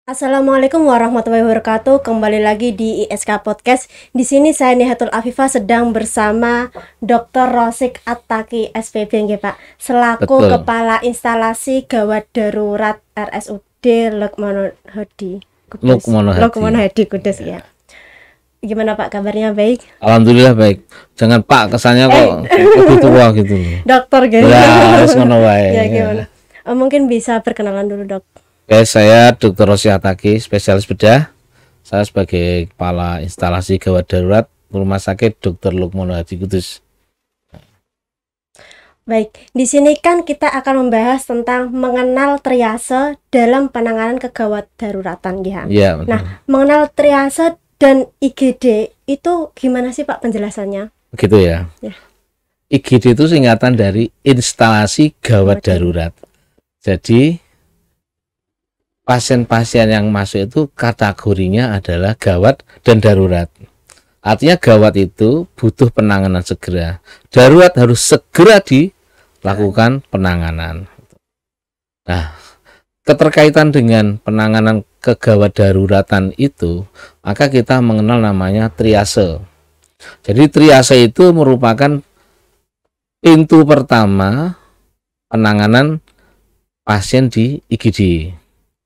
Assalamualaikum warahmatullahi wabarakatuh. Kembali lagi di ISK Podcast. Di sini saya Nihatul Afifah sedang bersama Dr. Rosik Attaqi SPB nggih, Pak, selaku Betul. Kepala Instalasi Gawat Darurat RSUD Lukmono Hadi Kudus. Lukmono Hadi. Lukmono Hadi Kudus ya. Gimana Pak, kabarnya baik? Alhamdulillah baik. Jangan Pak, kesannya kok lebih tua gitu. Dokter gitu. Ya, harus ngono wae. Ya gimana? Mungkin bisa perkenalan dulu, Dok. Oke, saya Dr. Rosik Attaqi, spesialis bedah. Saya sebagai Kepala Instalasi Gawat Darurat Rumah Sakit Dr. Lukmono Hadi Kudus. Baik, di sini kan kita akan membahas tentang mengenal triase dalam penanganan kegawat daruratan ya. Iya, betul. Nah, mengenal triase dan IGD itu gimana sih Pak penjelasannya? Begitu ya. Ya. IGD itu singkatan dari instalasi gawat darurat. Jadi pasien-pasien yang masuk itu kategorinya adalah gawat dan darurat. Artinya gawat itu butuh penanganan segera. Darurat harus segera dilakukan penanganan. Nah, keterkaitan dengan penanganan kegawat daruratan itu, maka kita mengenal namanya triase. Jadi triase itu merupakan pintu pertama penanganan pasien di IGD.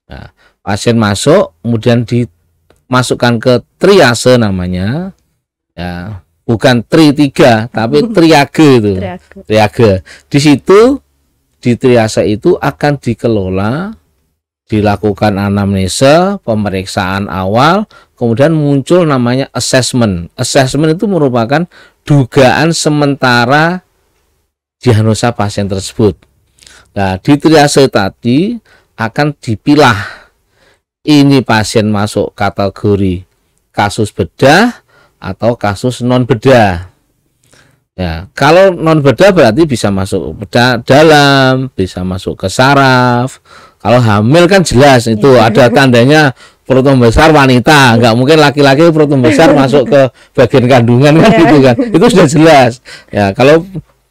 Nah, pasien masuk, kemudian dimasukkan ke triase namanya, ya, bukan tri 3, tapi triage itu. Triage. Di situ di triase itu akan dikelola, dilakukan anamnesa, pemeriksaan awal, kemudian muncul namanya assessment. Assessment itu merupakan dugaan sementara diagnosa pasien tersebut. Nah, di triase tadi akan dipilah ini pasien masuk kategori kasus bedah atau kasus non bedah. Ya, kalau non bedah berarti bisa masuk bedah dalam, bisa masuk ke saraf. Kalau hamil kan jelas itu ada tandanya perut membesar wanita, nggak mungkin laki-laki perut membesar masuk ke bagian kandungan kan gitu kan. Itu sudah jelas. Ya, kalau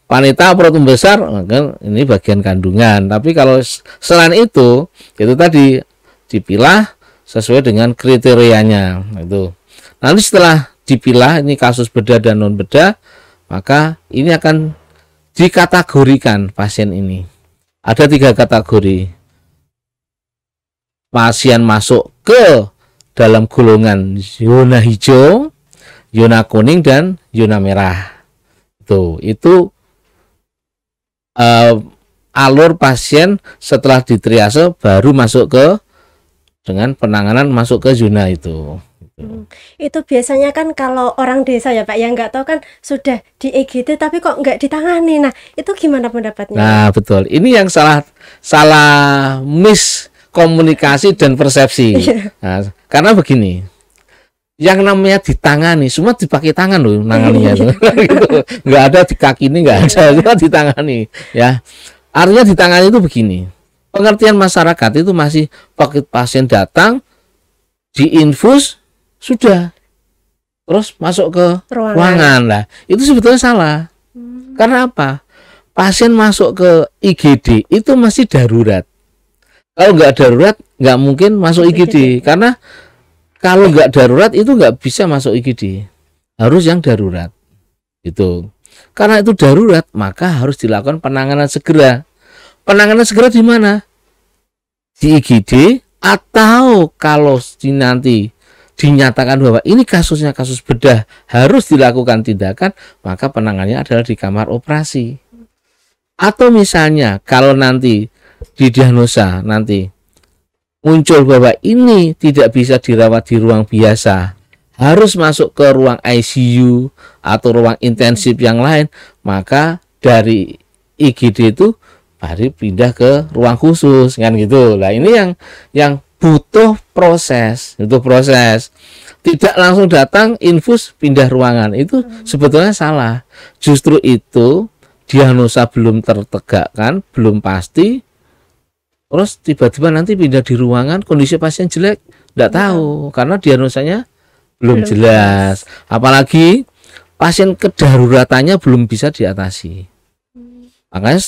wanita perut membesar kan ini bagian kandungan. Tapi kalau selain itu tadi dipilah sesuai dengan kriterianya itu. Nanti setelah dipilah ini kasus bedah dan non bedah, maka ini akan dikategorikan pasien ini. Ada 3 kategori. Pasien masuk ke dalam golongan zona hijau, zona kuning dan zona merah. Itu alur pasien setelah ditriase baru masuk ke dengan penanganan masuk ke zona itu. Itu biasanya kan kalau orang desa ya Pak, yang nggak tahu kan sudah di IGD tapi kok nggak ditangani. Nah, itu gimana pendapatnya? Nah, betul. Ini yang salah miskomunikasi dan persepsi. Nah, karena begini, yang namanya ditangani semua dipakai tangan loh nanganinya itu. Gitu. Nggak ada di kaki ini, nggak ada, semua ditangani ya. Artinya ditangani itu begini, pengertian masyarakat itu masih pakai pasien datang diinfus sudah terus masuk ke ruangan lah, itu sebetulnya salah. Karena apa? Pasien masuk ke IGD itu masih darurat. Kalau nggak darurat nggak mungkin masuk IGD, karena kalau nggak darurat itu nggak bisa masuk IGD, harus yang darurat. Itu karena itu darurat, maka harus dilakukan penanganan segera. Penanganan segera di mana? Di IGD, atau kalau nanti dinyatakan bahwa ini kasusnya kasus bedah harus dilakukan tindakan, maka penanganannya adalah di kamar operasi. Atau misalnya kalau nanti didiagnosa nanti muncul bahwa ini tidak bisa dirawat di ruang biasa, harus masuk ke ruang ICU atau ruang intensif yang lain, maka dari IGD itu baru pindah ke ruang khusus kan gitu. Nah, ini yang butuh proses, tidak langsung datang infus pindah ruangan, itu sebetulnya salah. Justru itu diagnosa belum tertegakkan, belum pasti, terus tiba-tiba nanti pindah di ruangan, kondisi pasien jelek, tidak tahu karena diagnosanya belum jelas. Apalagi pasien kedaruratannya belum bisa diatasi. Makanya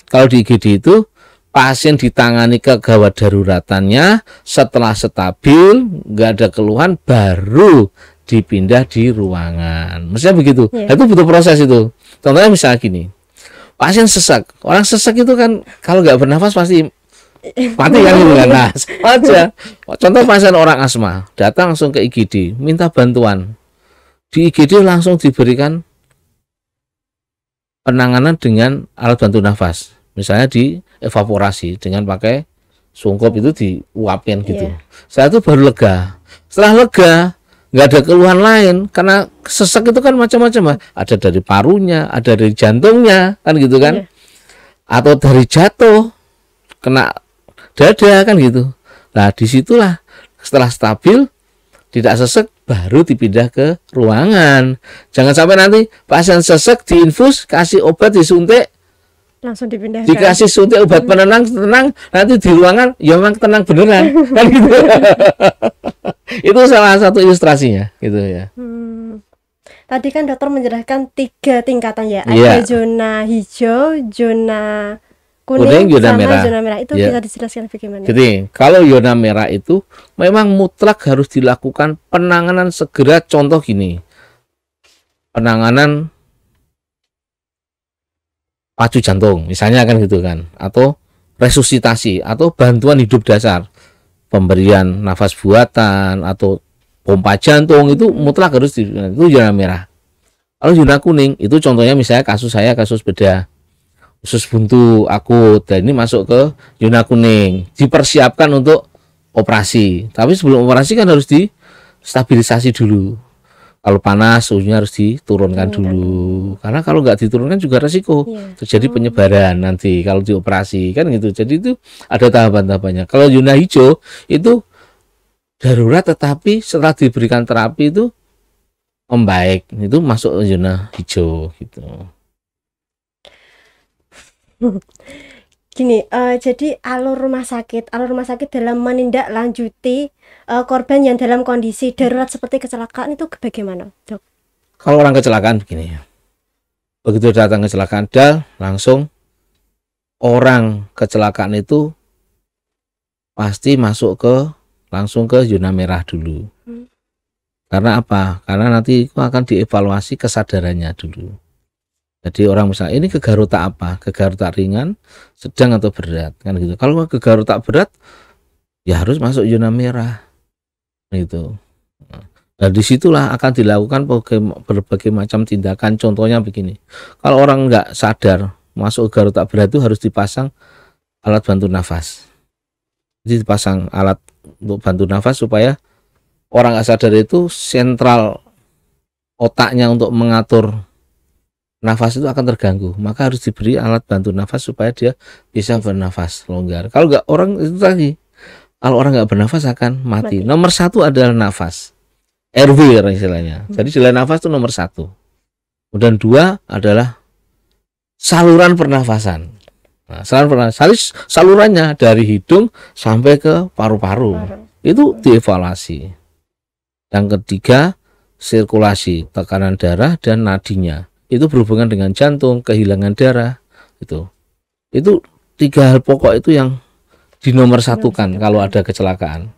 kalau di IGD itu pasien ditangani ke gawat daruratannya, setelah stabil, nggak ada keluhan, baru dipindah di ruangan. Maksudnya begitu. Iya. Itu butuh proses itu. Contohnya misalnya gini, pasien sesak. Orang sesak itu kan kalau nggak bernafas pasti mati kan gitu kan. Nah, sama aja. Contoh pasien orang asma datang langsung ke IGD, minta bantuan. Di IGD langsung diberikan penanganan dengan alat bantu nafas. Misalnya dievaporasi dengan pakai sungkup itu diuapin gitu. Iya. Saya itu baru lega. Setelah lega, nggak ada keluhan lain karena sesak itu kan macam-macam, ada dari parunya, ada dari jantungnya kan gitu kan, Iya. atau dari jatuh kena dada kan gitu. Nah disitulah setelah stabil tidak sesek baru dipindah ke ruangan. Jangan sampai nanti pasien sesek diinfus, kasih obat, disuntik, Langsung dipindahkan. dikasih suntik obat penenang, tenang, nanti di ruangan ya memang tenang beneran kan gitu. Itu salah satu ilustrasinya gitu ya. Tadi kan dokter menjelaskan 3 tingkatan ya. Iya. Ada zona hijau, zona Kuning, kuning, zona sama merah. zona merah. Itu Iya. bisa dijelaskan bagaimana? Jadi kalau zona merah itu memang mutlak harus dilakukan penanganan segera. Contoh gini, penanganan pacu jantung misalnya kan gitu kan, atau resusitasi atau bantuan hidup dasar, pemberian nafas buatan atau pompa jantung itu mutlak harus itu zona merah. Kalau zona kuning itu contohnya misalnya kasus saya kasus bedah usus buntu akut, dan ini masuk ke zona kuning, dipersiapkan untuk operasi. Tapi sebelum operasi kan harus distabilisasi dulu. Kalau panas suhunya harus diturunkan dulu, karena kalau nggak diturunkan juga resiko Iya. terjadi penyebaran nanti kalau dioperasi kan gitu. Jadi itu ada tahapan-tahapannya. Kalau zona hijau itu darurat, tetapi setelah diberikan terapi itu membaik, itu masuk ke zona hijau gitu. Gini, jadi alur rumah sakit dalam menindaklanjuti korban yang dalam kondisi darurat seperti kecelakaan itu bagaimana, dok? Kalau orang kecelakaan begini ya, begitu datang kecelakaan langsung orang kecelakaan itu pasti masuk langsung ke zona merah dulu. Karena apa? Karena nanti akan dievaluasi kesadarannya dulu. Jadi orang misalnya ini kegaruta apa? Kegaruta ringan, sedang atau berat kan gitu. Kalau kegaruta berat ya harus masuk zona merah gitu. Nah disitulah akan dilakukan berbagai macam tindakan. Contohnya begini, kalau orang nggak sadar masuk kegaruta berat itu harus dipasang alat bantu nafas. Jadi dipasang alat untuk bantu nafas supaya orang nggak sadar itu sentral otaknya untuk mengatur nafas itu akan terganggu, maka harus diberi alat bantu nafas supaya dia bisa bernafas longgar. Kalau nggak, orang itu tadi, kalau orang nggak bernafas akan mati. Nomor 1 adalah nafas, RW istilahnya. Jadi jalan nafas itu nomor 1. Kemudian 2 adalah saluran pernafasan. Nah, salurannya dari hidung sampai ke paru-paru itu dievaluasi. Yang ketiga sirkulasi, tekanan darah dan nadinya. Itu berhubungan dengan jantung, kehilangan darah itu 3 hal pokok itu yang dinomor satukan kalau ada kecelakaan.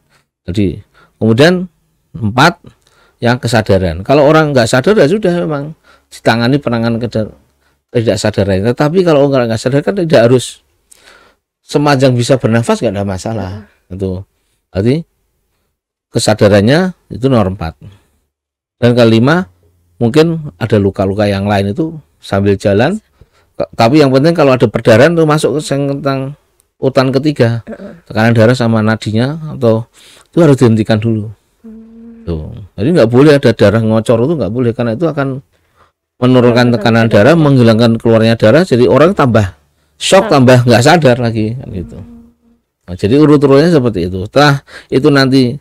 Jadi kemudian 4 yang kesadaran. Kalau orang nggak sadar ya sudah memang ditangani penanganan tidak sadaran. Tetapi kalau orang nggak sadar kan tidak harus sepanjang bisa bernafas, nggak ada masalah. Itu berarti kesadarannya itu nomor 4. Dan kelima mungkin ada luka-luka yang lain itu sambil jalan, tapi yang penting kalau ada perdarahan itu masuk ke tentang urutan ketiga, tekanan darah sama nadinya atau itu harus dihentikan dulu. Tuh. Jadi nggak boleh ada darah ngocor, itu nggak boleh, karena itu akan menurunkan tekanan darah, menghilangkan keluarnya darah, jadi orang tambah shock, tambah nggak sadar lagi gitu. Nah, jadi urut-urutnya seperti itu. Setelah itu nanti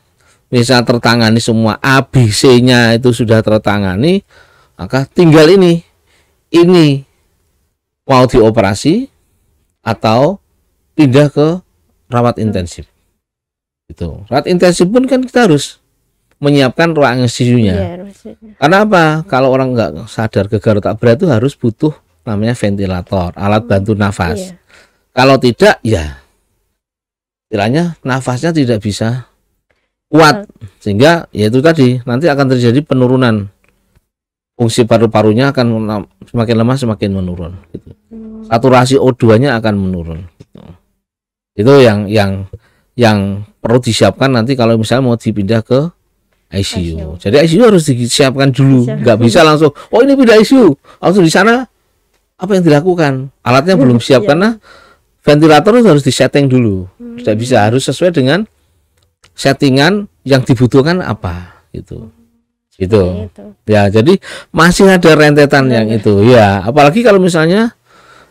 bisa tertangani semua, ABC-nya itu sudah tertangani, maka tinggal ini mau dioperasi atau pindah ke rawat intensif. Itu rawat intensif pun kan kita harus menyiapkan ruang ICU-nya. Karena apa? Kalau orang nggak sadar kegaruta berat itu harus butuh namanya ventilator, alat bantu nafas. Kalau tidak ya istilahnya nafasnya tidak bisa kuat, sehingga ya itu tadi nanti akan terjadi penurunan fungsi paru-parunya, akan semakin lemah semakin menurun gitu. Saturasi O2-nya akan menurun gitu. Itu yang perlu disiapkan nanti kalau misalnya mau dipindah ke ICU. Jadi ICU harus disiapkan dulu, nggak bisa langsung oh ini pindah ICU langsung di sana. Apa yang dilakukan? Alatnya belum siap karena ventilator itu harus disetting dulu. Tidak bisa, harus sesuai dengan settingan yang dibutuhkan apa gitu. Gitu. Ya, jadi masih ada rentetan yang itu. Ya, apalagi kalau misalnya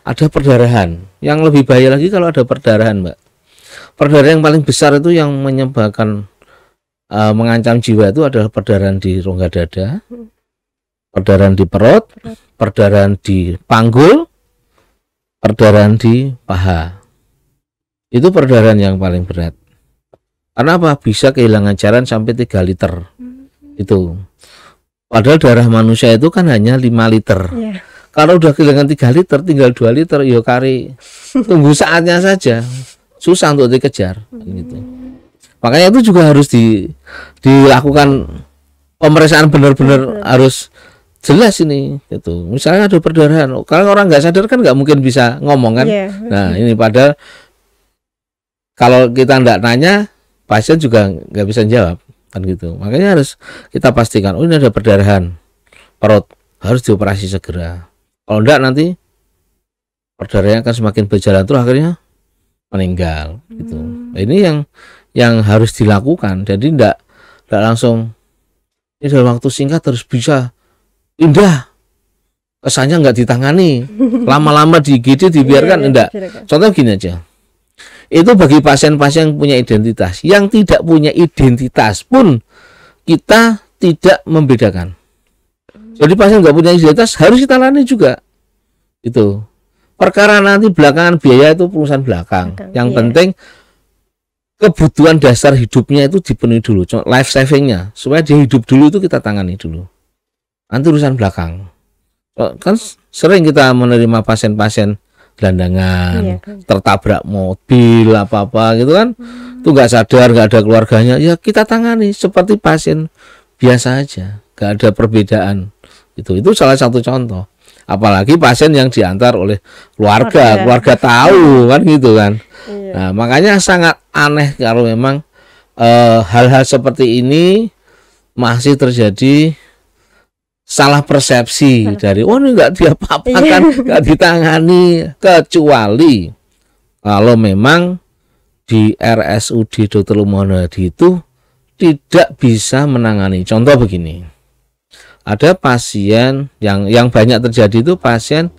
ada perdarahan. Yang lebih bahaya lagi kalau ada perdarahan, Mbak. Perdarahan yang paling besar itu yang menyebabkan mengancam jiwa itu adalah perdarahan di rongga dada, perdarahan di perut, perdarahan di panggul, perdarahan di paha. Itu perdarahan yang paling berat. Karena apa? Bisa kehilangan cairan sampai 3 liter. Itu. Padahal darah manusia itu kan hanya 5 liter. Kalau udah kehilangan 3 liter, tinggal 2 liter, ya kari. Tunggu saatnya saja. Susah untuk dikejar. Gitu. Makanya itu juga harus dilakukan pemeriksaan benar-benar harus jelas ini. Gitu. Misalnya ada perdarahan. Kalau orang nggak sadar kan nggak mungkin bisa ngomong kan. Nah ini padahal kalau kita nggak nanya, pasien juga nggak bisa jawab kan gitu. Makanya harus kita pastikan oh ini ada perdarahan perut, harus dioperasi segera. Kalau enggak nanti perdarahannya akan semakin berjalan terus akhirnya meninggal gitu. Nah, ini yang harus dilakukan. Jadi enggak langsung ini dalam waktu singkat harus bisa indah. Kesannya enggak ditangani. Lama-lama di IGD dibiarkan enggak. Contoh gini aja. Itu bagi pasien-pasien yang punya identitas. Yang tidak punya identitas pun kita tidak membedakan. Jadi pasien nggak punya identitas harus kita layani juga. Itu. Perkara nanti belakangan biaya itu urusan belakang. Yang penting kebutuhan dasar hidupnya itu dipenuhi dulu. Life savingnya supaya dia hidup dulu itu kita tangani dulu. Nanti urusan belakang. Kan sering kita menerima pasien-pasien gelandangan, tertabrak mobil apa-apa gitu kan, itu nggak sadar, nggak ada keluarganya, ya kita tangani seperti pasien biasa aja, nggak ada perbedaan. Itu salah satu contoh. Apalagi pasien yang diantar oleh keluarga tahu kan gitu kan. Nah makanya sangat aneh kalau memang hal-hal seperti ini masih terjadi. Salah persepsi dari oh ini nggak diapa-apakan, nggak ditangani, kecuali kalau memang di RSUD Dr. Lumonadi itu tidak bisa menangani. Contoh begini, ada pasien yang banyak terjadi itu pasien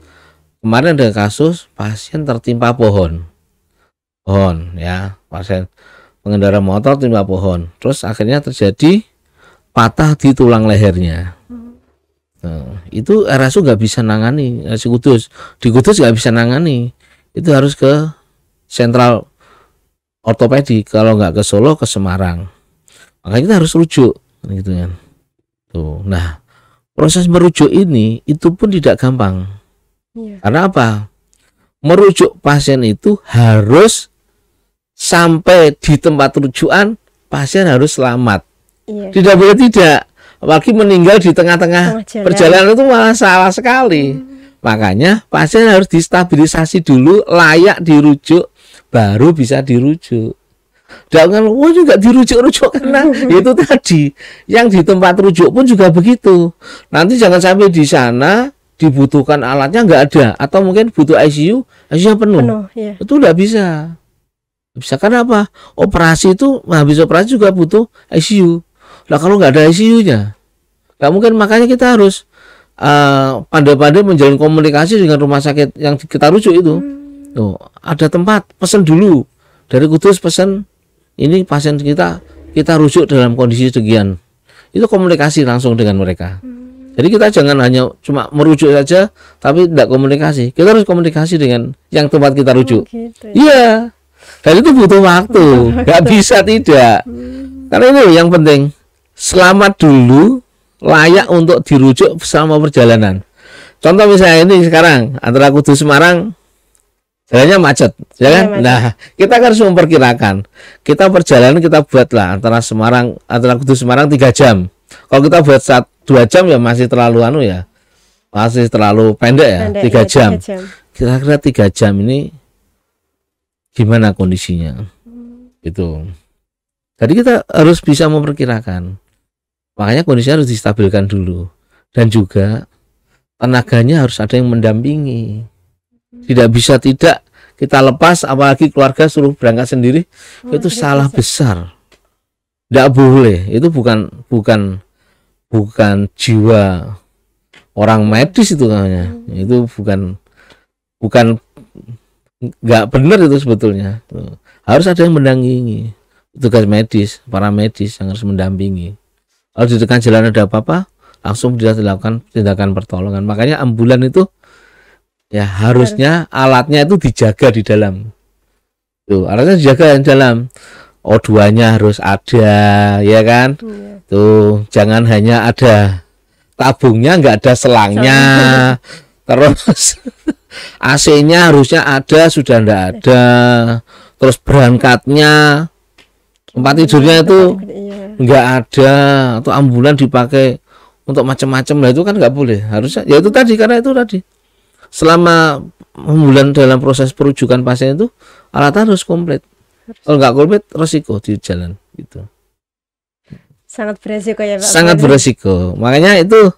kemarin ada kasus pasien tertimpa pohon ya, pasien pengendara motor timpa pohon, terus akhirnya terjadi patah di tulang lehernya. Nah, itu RSU nggak bisa nangani, RSU Kudus di Kudus nggak bisa nangani, itu harus ke sentral ortopedi, kalau nggak ke Solo ke Semarang, makanya kita harus rujuk gitu kan. Tuh, nah proses merujuk ini itu pun tidak gampang, karena apa? Merujuk pasien itu harus sampai di tempat rujukan pasien harus selamat, tidak boleh tidak. Apalagi meninggal di tengah-tengah perjalanan itu malah salah sekali. Makanya pasien harus distabilisasi dulu, layak dirujuk, baru bisa dirujuk. Jangan, juga dirujuk karena itu tadi. Yang di tempat rujuk pun juga begitu. Nanti jangan sampai di sana dibutuhkan alatnya nggak ada, atau mungkin butuh ICU penuh. Itu nggak bisa. Bisa karena apa? Operasi itu habis operasi juga butuh ICU. Nah kalau nggak ada ICU-nya, nggak mungkin. Makanya kita harus pandai-pandai menjalin komunikasi dengan rumah sakit yang kita rujuk itu. Tuh, ada tempat, pesan dulu dari Kudus, pesan ini pasien kita rujuk dalam kondisi sekian. Itu komunikasi langsung dengan mereka. Jadi kita jangan hanya cuma merujuk saja, tapi tidak komunikasi. Kita harus komunikasi dengan yang tempat kita rujuk. Iya, dan itu butuh waktu, nggak bisa tidak. Karena ini yang penting. Selamat dulu, layak untuk dirujuk selama perjalanan. Contoh misalnya ini sekarang antara Kudus Semarang jalannya macet, ya kan? macet. Nah, kita harus memperkirakan. Kita perjalanan kita buatlah antara Kudus Semarang 3 jam. Kalau kita buat 2 jam ya masih terlalu masih terlalu pendek ya. 3 jam. Kira-kira 3 jam ini gimana kondisinya? Itu. Jadi kita harus bisa memperkirakan. Makanya kondisinya harus distabilkan dulu. Dan juga tenaganya harus ada yang mendampingi. Tidak bisa tidak kita lepas, apalagi keluarga suruh berangkat sendiri, itu salah besar. Tidak boleh. Itu bukan jiwa orang medis itu namanya. Itu bukan nggak benar itu sebetulnya. Harus ada yang mendampingi. Tugas medis, para medis yang harus mendampingi. Kalau di dekat jalan ada apa-apa, langsung dilakukan tindakan pertolongan. Makanya ambulan itu ya harusnya alatnya itu dijaga di dalam. Tuh, alatnya dijaga di dalam. O2-nya harus ada, ya kan? Tuh, jangan hanya ada tabungnya, nggak ada selangnya. Terus AC-nya harusnya ada, sudah nggak ada. Terus berangkatnya, tempat tidurnya itu nggak ada, atau ambulan dipakai untuk macam-macam. Lah itu kan nggak boleh. Harusnya ya itu tadi, karena itu tadi selama ambulan dalam proses perujukan pasien itu alat harus komplit. Kalau nggak komplit resiko di jalan gitu. Sangat beresiko ya Pak. Sangat beresiko. Makanya itu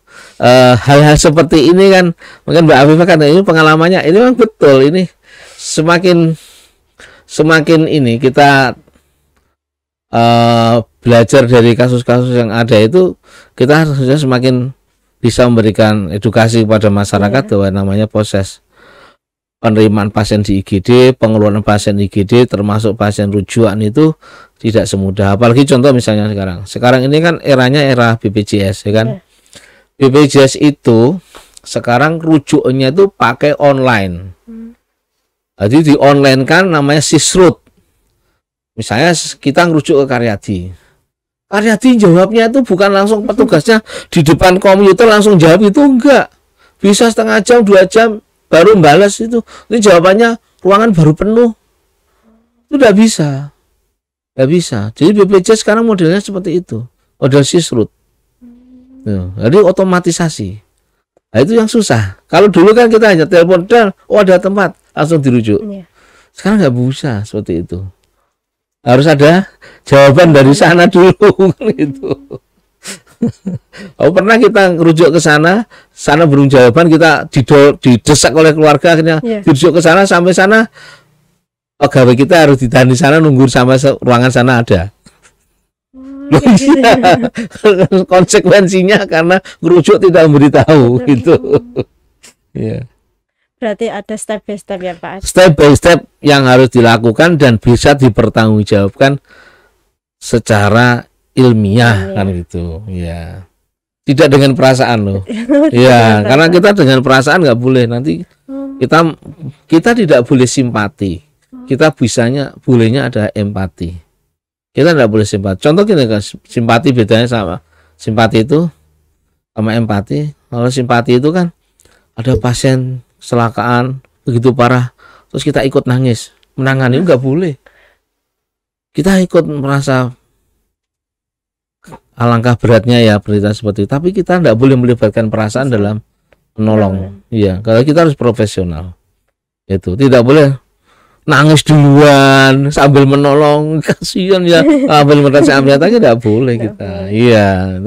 hal-hal seperti ini kan, mungkin Mbak Afifah kan ini pengalamannya ini memang betul. Ini semakin ini kita belajar dari kasus-kasus yang ada itu, kita harusnya semakin bisa memberikan edukasi kepada masyarakat bahwa namanya proses penerimaan pasien di IGD, pengeluaran pasien IGD termasuk pasien rujukan itu tidak semudah. Apalagi contoh misalnya sekarang ini kan eranya era BPJS, ya kan? BPJS itu sekarang rujukannya itu pakai online. Jadi di online kan namanya Sisrut. Misalnya kita ngerujuk ke Karyadi jawabnya itu bukan langsung petugasnya di depan komputer langsung jawab, itu enggak. Bisa setengah jam, 2 jam baru balas itu. Ini jawabannya ruangan baru penuh. Itu enggak bisa. Enggak bisa. Jadi BPJS sekarang modelnya seperti itu. Model Sisrut. Jadi otomatisasi. Nah, itu yang susah. Kalau dulu kan kita hanya telepon dan ada tempat langsung dirujuk. Sekarang enggak bisa seperti itu. Harus ada jawaban dari sana dulu gitu. Oh, pernah kita rujuk ke sana belum jawaban, kita didesak oleh keluarga, akhirnya dirujuk ke sana, sampai sana pegawai kita harus ditahan di sana nunggu sampai ruangan sana ada. Konsekuensinya karena rujuk tidak memberitahu gitu. Ya. Berarti ada step by step ya Pak? Step by step yang harus dilakukan dan bisa dipertanggungjawabkan secara ilmiah kan gitu. Ya. Tidak dengan perasaan loh. Ya, karena kita dengan perasaan nggak boleh. Nanti kita tidak boleh simpati. Kita bolehnya ada empati. Kita tidak boleh simpati. Contoh gini kan, simpati bedanya sama simpati itu sama empati. Kalau simpati itu kan ada pasien kecelakaan begitu parah, terus kita ikut nangis menangani, nggak boleh. Kita ikut merasa alangkah beratnya ya berita seperti itu, tapi kita tidak boleh melibatkan perasaan dalam menolong. Iya, kalau kita harus profesional. Itu tidak boleh nangis duluan sambil menolong, kasihan ya, sambil merasa ambil aja tidak boleh kita. Iya,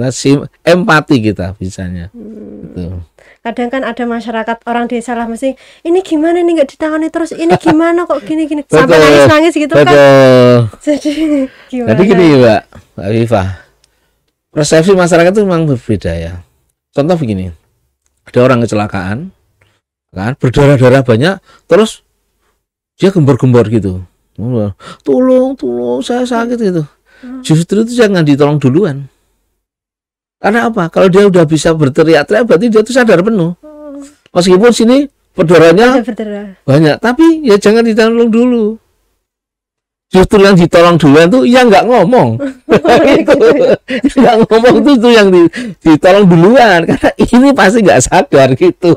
empati kita bisanya. Itu. Kadang kan ada masyarakat orang desa lah mesti ini gimana nih nggak ditangani, terus ini gimana kok gini sampai nangis gitu kan. Jadi gimana? Jadi gini Mbak Afifah, persepsi masyarakat itu memang berbeda ya. Contoh begini, ada orang kecelakaan kan, berdarah-darah banyak, terus dia gembor-gembor gitu, tolong saya sakit gitu. Justru itu jangan ditolong duluan. Karena apa? Kalau dia udah bisa berteriak-teriak, berarti dia itu sadar penuh. Meskipun sini berdarahnya banyak, tapi ya jangan ditolong dulu. Justru yang ditolong duluan tuh yang nggak ngomong. Itu nggak ngomong itu yang ditolong duluan, karena ini pasti nggak sadar gitu.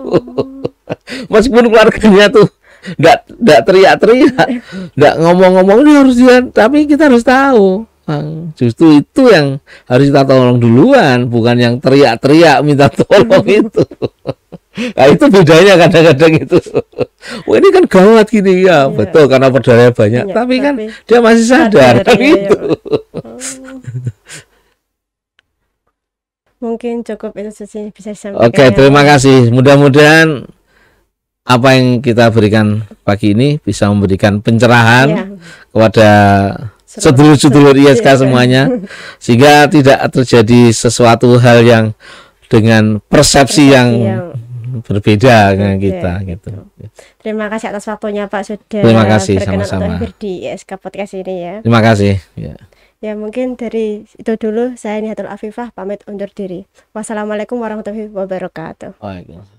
Meskipun keluarganya tuh Nggak teriak-teriak, nggak ngomong-ngomong ini harus dia, tapi kita harus tahu. Justru itu yang harus kita tolong duluan, bukan yang teriak-teriak minta tolong itu. Nah, itu bedanya kadang-kadang itu. Oh, ini kan gawat gini ya, betul karena perdana banyak, tapi kan dia masih sadar kan ya, gitu. Mungkin cukup itu saja bisa disampaikan. Oke, terima kasih. Mudah-mudahan apa yang kita berikan pagi ini bisa memberikan pencerahan kepada sedulur-sedulur ISK semuanya, sehingga tidak terjadi sesuatu hal yang dengan persepsi yang berbeda dengan kita gitu. Terima kasih atas waktunya Pak sudah terima kasih berkenan sama-sama untuk hadir di ISK Podcast ini ya. Terima kasih. Ya mungkin dari itu dulu saya Nihatul Afifah pamit undur diri. Wassalamualaikum warahmatullahi wabarakatuh. Waalaikumsalam.